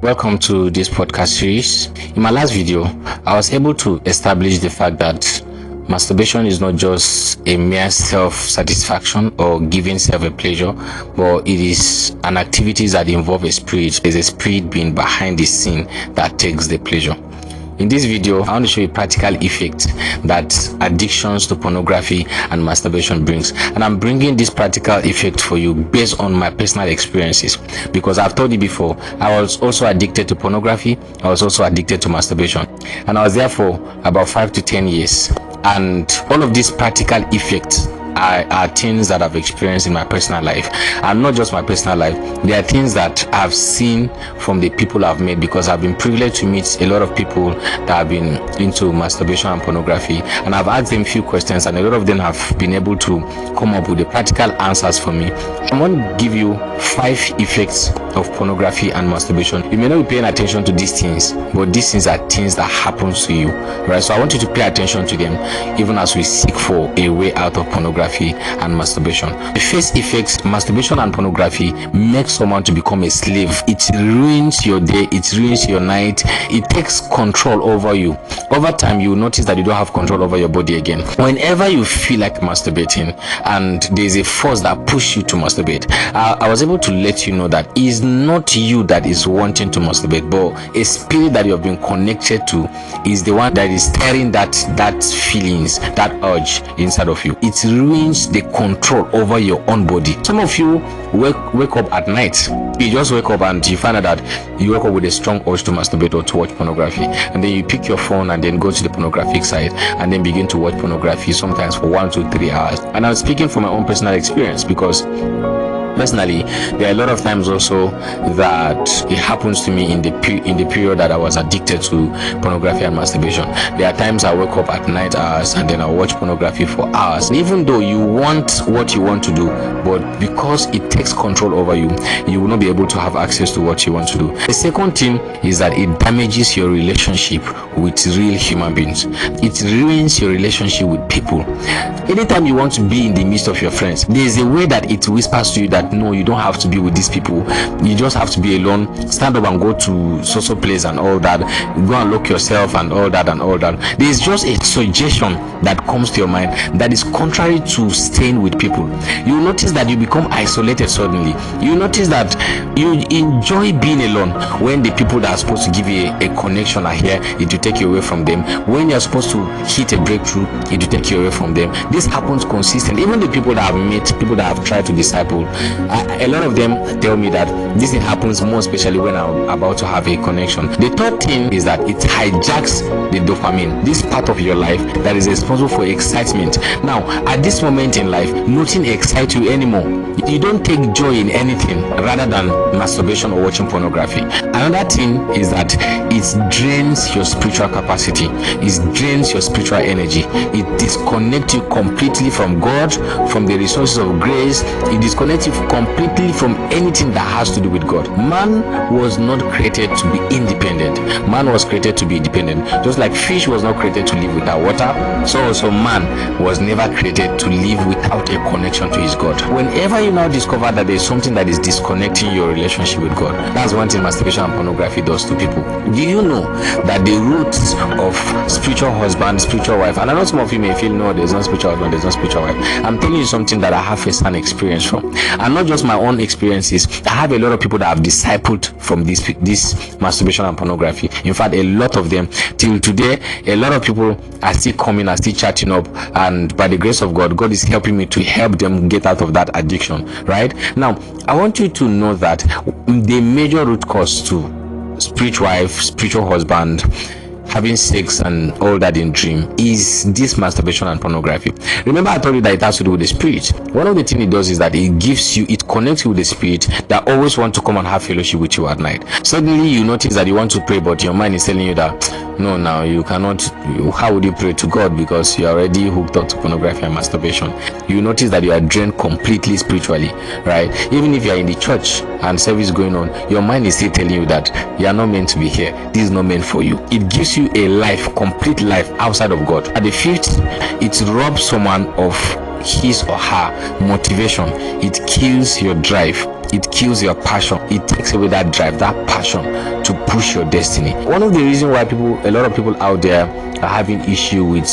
Welcome to this podcast series. In my last video, I was able to establish the fact that masturbation is not just a mere self-satisfaction or giving self a pleasure, but it is an activity that involves a spirit. There's a spirit being behind the scene that takes the pleasure. In this video, I want to show you practical effects that addictions to pornography and masturbation brings. And I'm bringing this practical effect for you based on my personal experiences. Because I've told you before, I was also addicted to pornography. I was also addicted to masturbation. And I was there for about 5 to 10 years. And all of these practical effects are things that I've experienced in my personal life, and not just my personal life. They are things that I've seen from the people I've met, because I've been privileged to meet a lot of people that have been into masturbation and pornography, and I've asked them a few questions, and a lot of them have been able to come up with the practical answers for me. I want to give you 5 effects of pornography and masturbation. You may not be paying attention to these things, but these things are things that happen to you, right? So I want you to pay attention to them even as we seek for a way out of pornography and masturbation. The first effect: masturbation and pornography makes someone to become a slave. It ruins your day, it ruins your night, it takes control over you. Over time, you will notice that you don't have control over your body again. Whenever you feel like masturbating and there's a force that pushes you to masturbate, I was able to let you know that it's not you that is wanting to masturbate, but a spirit that you have been connected to is the one that is stirring that feelings, that urge inside of you. It ruins the control over your own body. Some of you wake up at night, you just wake up and you find out that you wake up with a strong urge to masturbate or to watch pornography, and then you pick your phone and then go to the pornographic site and then begin to watch pornography, sometimes for 1 to 3 hours. And I'm speaking from my own personal experience, because personally, there are a lot of times also that it happens to me in the period that I was addicted to pornography and masturbation. There are times I wake up at night hours and then I watch pornography for hours. And even though you want what you want to do, but because it takes control over you, you will not be able to have access to what you want to do. The second thing is that it damages your relationship with real human beings. It ruins your relationship with people. Anytime you want to be in the midst of your friends, there is a way that it whispers to you that no, you don't have to be with these people, you just have to be alone. Stand up and go to social place and all that, go and lock yourself and all that. There's just a suggestion that comes to your mind that is contrary to staying with people. You notice that you become isolated suddenly. You notice that you enjoy being alone when the people that are supposed to give you a connection are here. It will take you away from them. When you're supposed to hit a breakthrough, it will take you away from them. This happens consistently. Even the people that I've met, people that I've tried to disciple, a lot of them tell me that this thing happens more especially when I'm about to have a connection. The third thing is that it hijacks the dopamine, this part of your life that is responsible for excitement. Now, at this moment in life, nothing excites you anymore. You don't take joy in anything rather than masturbation or watching pornography. Another thing is that it drains your spiritual capacity. It drains your spiritual energy. It disconnects you completely from God, from the resources of grace. It disconnects you completely from anything that has to do with God. Man was not created to be independent. Man was created to be dependent. Just like fish was not created to live without water, so also man was never created to live without a connection to his God. Whenever you now discover that there's something that is disconnecting your relationship with God, that's one thing masturbation and pornography does to people. Do you know that the roots of spiritual husband, spiritual wife, and I know some of you may feel no, there's no spiritual husband, there's no spiritual wife. I'm telling you something that I have first-hand experience from, and not just my own experiences. I have a lot of people that have discipled from this masturbation and pornography. In fact, a lot of them till today, a lot of people are still coming, are still chatting up, and by the grace of God, God is helping me to help them get out of that addiction. Right now, I want you to know that the major root cause to spiritual wife, spiritual husband, having sex and all that in dream is this masturbation and pornography. Remember, I told you that it has to do with the spirit. One of the things it does is that it connects you with the spirit that always want to come and have fellowship with you at night. Suddenly you notice that you want to pray, but your mind is telling you that no, now you cannot. How would you pray to God, because you're already hooked up to pornography and masturbation? You notice that you are drained completely spiritually, right? Even if you're in the church and service going on, your mind is still telling you that you are not meant to be here. This is not meant for you. It gives you a life, complete life outside of God. At the fifth, it robs someone of his or her motivation. It kills your drive. it kills your passion. It takes away that drive, that passion to push your destiny. One of the reasons why a lot of people out there are having issue with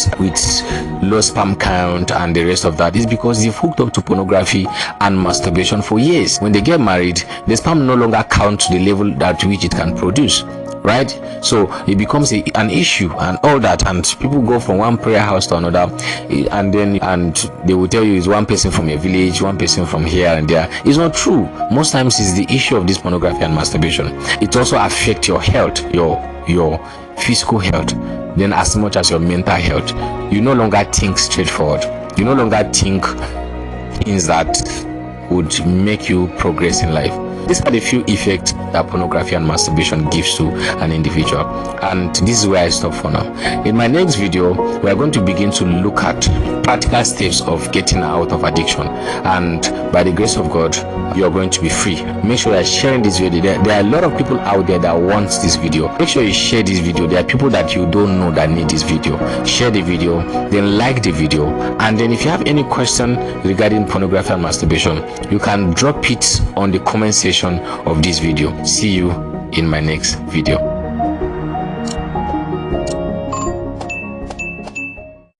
low sperm count and the rest of that is because they've hooked up to pornography and masturbation for years. When they get married, the sperm no longer counts to the level at which it can produce, right? So it becomes an issue and all that, and people go from one prayer house to another, and they will tell you it's one person from a village, one person from here and there. It's not true. Most times it's the issue of this pornography and masturbation. It also affects your health, your physical health, then as much as your mental health. You no longer think straightforward. You no longer think things that would make you progress in life. These are the few effects that pornography and masturbation gives to an individual, and this is where I stop for now. In my next video, we are going to begin to look at practical steps of getting out of addiction, and by the grace of God, you're going to be free. Make sure you're sharing this video. There are a lot of people out there that want this video. Make sure you share this video. There are people that you don't know that need this video. Share the video, then like the video, and then if you have any question regarding pornography and masturbation, you can drop it on the comment section of this video. See you in my next video.